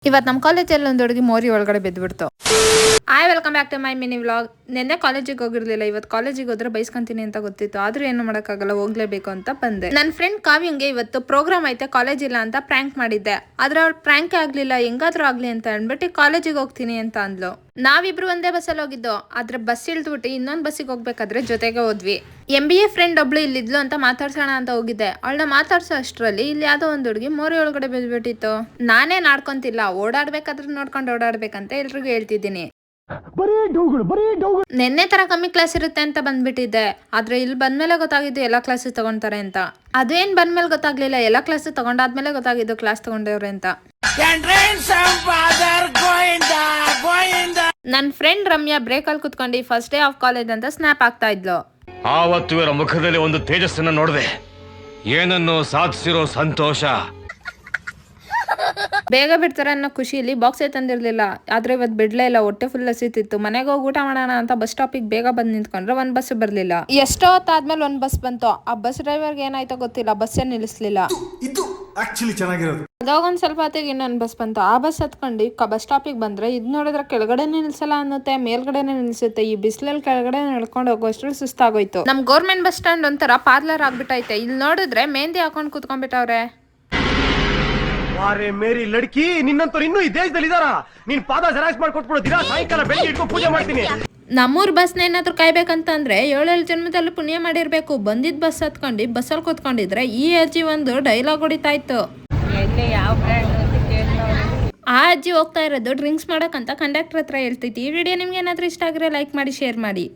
ಇವತ್ತು ನಮ್ಮ ಕಾಲೇಜಲ್ಲಿ ಒಂದು ಹುಡುಗಿ ಮೋರಿ ಒಳಗಡೆ ಬಿದ್ದುಬಿಡ್ತು. Welcome back to my mini vlog. ನಿನ್ನೆ ಕಾಲೇಜಿಗೆ ಹೋಗಿರ್ಲಿಲ್ಲ, ಇವತ್ತು ಕಾಲೇಜಿಗೆ ಹೋದ್ರೆ ಬೈಸ್ಕೊಂತೀನಿ ಅಂತ ಗೊತ್ತಿತ್ತು, ಆದ್ರೂ ಏನು ಮಾಡೋಕ್ಕಾಗಲ್ಲ, ಹೋಗ್ಲೇಬೇಕು ಅಂತ ಬಂದೆ. ನನ್ನ ಫ್ರೆಂಡ್ ಕಾವ್ಯಂಗೆ ಇವತ್ತು ಪ್ರೋಗ್ರಾಮ್ ಐತೆ, ಕಾಲೇಜ್ ಇಲ್ಲ ಅಂತ ಪ್ರ್ಯಾಂಕ್ ಮಾಡಿದ್ದೆ. ಆದ್ರೆ ಅವ್ಳು ಪ್ರ್ಯಾಂಕ್ ಆಗ್ಲಿಲ್ಲ, ಹೆಂಗಾದ್ರೂ ಆಗ್ಲಿ ಅಂತ ಅಂದ್ಬಿಟ್ಟು ಕಾಲೇಜಿಗೆ ಹೋಗ್ತೀನಿ ಅಂತ ಅಂದ್ಲು. ನಾವಿಬ್ರು ಒಂದೇ ಬಸ್ಸಲ್ಲಿ ಹೋಗಿದ್ದು, ಆದ್ರೆ ಬಸ್ ಇಳ್ದ್ಬಿಟ್ಟು ಇನ್ನೊಂದು ಬಸ್ಸಿಗೆ ಹೋಗ್ಬೇಕಾದ್ರೆ ಜೊತೆಗೆ ಹೋದ್ವಿ. MBA ಫ್ರೆಂಡ್ ಒಬ್ಳು ಇಲ್ಲಿದ್ಲು ಅಂತ ಮಾತಾಡ್ಸೋಣ ಅಂತ ಹೋಗಿದ್ದೆ. ಅವಳನ್ನ ಮಾತಾಡ್ಸೋ ಅಷ್ಟರಲ್ಲಿ ಇಲ್ಲಿ ಯಾವುದೋ ಒಂದು ಹುಡುಗಿ ಮೋರಿ ಒಳಗಡೆ ಬಿದ್ಬಿಟ್ಟಿತ್ತು. ನಾನೇ ನಾಡ್ಕೊಂತಿಲ್ಲ, ಓಡಾಡ್ಬೇಕಾದ್ರೆ ನೋಡ್ಕೊಂಡು ಓಡಾಡ್ಬೇಕಂತ ಎಲ್ರಿಗೂ ಹೇಳ್ತಿದ್ದೀನಿ. ನಿನ್ನೆ ತರ ಕಮ್ಮಿ ಕ್ಲಾಸ್ ಇರುತ್ತೆ ಅಂತ ಬಂದ್ಬಿಟ್ಟಿದ್ದೆ, ಆದ್ರೆ ಇಲ್ಲಿ ಬಂದ್ಮೇಲೆ ಗೊತ್ತಾಗಿದ್ದು ಎಲ್ಲಾ ಕ್ಲಾಸಸ್ ತಗೊಂತಾರೆ ಅಂತ. ಅದೇನ್ ಬಂದ್ಮೇಲೆ ಗೊತ್ತಾಗ್ಲಿಲ್ಲ, ಎಲ್ಲಾ ಕ್ಲಾಸ್ ತಗೊಂಡಾದ್ಮೇಲೆ ಗೊತ್ತಾಗಿದ್ದು ಕ್ಲಾಸ್ ತಗೊಂಡವ್ರೆ ಅಂತ. ನನ್ನ ಫ್ರೆಂಡ್ ರಮ್ಯಾ ಬ್ರೇಕ್ ಅಲ್ಲಿ ಕುತ್ಕೊಂಡು ಫಸ್ಟ್ ಡೇ ಆಫ್ ಕಾಲೇಜ್ ಅಂತ ಸ್ನಾಪ್ ಆಗ್ತಾ ಇದ್ಲು. ಆವತ್ತು ಇವರ ಮುಖದಲ್ಲಿ ಒಂದು ತೇಜಸ್ಸನ್ನ ನೋಡಿದೆ, ಏನನ್ನು ಸಾಧಿಸಿರೋ ಸಂತೋಷ. ಬೇಗ ಬಿಡ್ತಾರೆ ಅನ್ನೋ ಖುಷಿಯಲ್ಲಿ ಬಾಕ್ಸೇ ತಂದಿರ್ಲಿಲ್ಲ, ಆದ್ರೆ ಇವತ್ತು ಬಿಡ್ಲೇ ಇಲ್ಲ, ಹೊಟ್ಟೆ ಫುಲ್ ಹಸಿತಿತ್ತು. ಮನೆಗೆ ಹೋಗಿ ಊಟ ಮಾಡೋಣ ಅಂತ ಬಸ್ ಸ್ಟಾಪಿಗೆ ಬೇಗ ಬಂದ್ ನಿಂತ್ಕೊಂಡ್ರೆ ಒಂದ್ ಬಸ್ ಬರ್ಲಿಲ್ಲ. ಎಷ್ಟೋ ಹೊತ್ತಾದ್ಮೇಲೆ ಒಂದ್ ಬಸ್ ಬಂತು. ಆ ಬಸ್ ಡ್ರೈವರ್ಗೆ ಏನಾಯ್ತೋ ಗೊತ್ತಿಲ್ಲ, ಬಸ್ಸೇ ನಿಲ್ಲಿಸ್ಲಿಲ್ಲ. ಅದಾಗೊಂದ್ ಸ್ವಲ್ಪ ಹೊತ್ತಿಗೆ ಇನ್ನೊಂದ್ ಬಸ್ ಬಂತು. ಆ ಬಸ್ ಹತ್ಕೊಂಡು ಬಸ್ ಸ್ಟಾಪಿಗೆ ಬಂದ್ರೆ ಇದ್ ನೋಡಿದ್ರೆ ಕೆಳಗಡೆನೆ ನಿಲ್ಸಲ್ಲ ಅನ್ನುತ್ತೆ, ಮೇಲ್ಗಡೆನೆ ನಿಲ್ಸುತ್ತೆ. ಈ ಬಿಸಿಲಲ್ಲಿ ಕೆಳಗಡೆ ನಡ್ಕೊಂಡು ಹೋಗೋಷ್ಟು ಸುಸ್ತಾಗೋಯ್ತು. ನಮ್ ಗೌರ್ಮೆಂಟ್ ಬಸ್ ಸ್ಟ್ಯಾಂಡ್ ಒಂಥರ ಪಾರ್ಲರ್ ಆಗ್ಬಿಟ್ಟೈತೆ. ಇಲ್ಲಿ ನೋಡಿದ್ರೆ ಮೆಹಂದಿ ಹಾಕೊಂಡ್ ಕುತ್ಕೊಂಡ್ಬಿಟ್ಟವ್ರೆ. ಮೇರಿ ಲಡ್ಕಿ, ನಿನ್ನಂತವ್ರು ಇನ್ನೂ ಈ ದೇಶದಲ್ಲಿ ಇದಾರ? ನೀನ್ ಪಾದ ಜೆರಾಕ್ಸ್ ಮಾಡ್ಕೊಟ್ಬಿಡು, ದಿನ ಸಾಯಂಕಾಲ ಬೆಳಿಗ್ಗೆ ಇಟ್ಕೊಂಡು ಪೂಜೆ ಮಾಡ್ತೀನಿ. ನಮ್ಮೂರ್ ಬಸ್ನ ಏನಾದ್ರು ಕಾಯ್ಬೇಕಂತಂದ್ರೆ 7 ಜನ್ಮದಲ್ಲಿ ಪುಣ್ಯ ಮಾಡಿರ್ಬೇಕು. ಬಂದಿದ್ ಬಸ್ ಹತ್ಕೊಂಡು ಬಸ್ಸಲ್ಲಿ ಕೂತ್ಕೊಂಡಿದ್ರೆ ಈ ಅಜ್ಜಿ ಒಂದು ಡೈಲಾಗ್ ಹೊಡಿತಾ ಇತ್ತು. ಆ ಅಜ್ಜಿ ಹೋಗ್ತಾ ಇರೋದು ಡ್ರಿಂಕ್ಸ್ ಮಾಡಕ್ಕಂತ ಕಂಡಕ್ಟರ್ ಹತ್ರ ಹೇಳ್ತೈತಿ. ಈ ವಿಡಿಯೋ ನಿಮ್ಗೆ ಏನಾದ್ರೂ ಇಷ್ಟ ಆಗಿದ್ರೆ ಲೈಕ್ ಮಾಡಿ, ಶೇರ್ ಮಾಡಿ.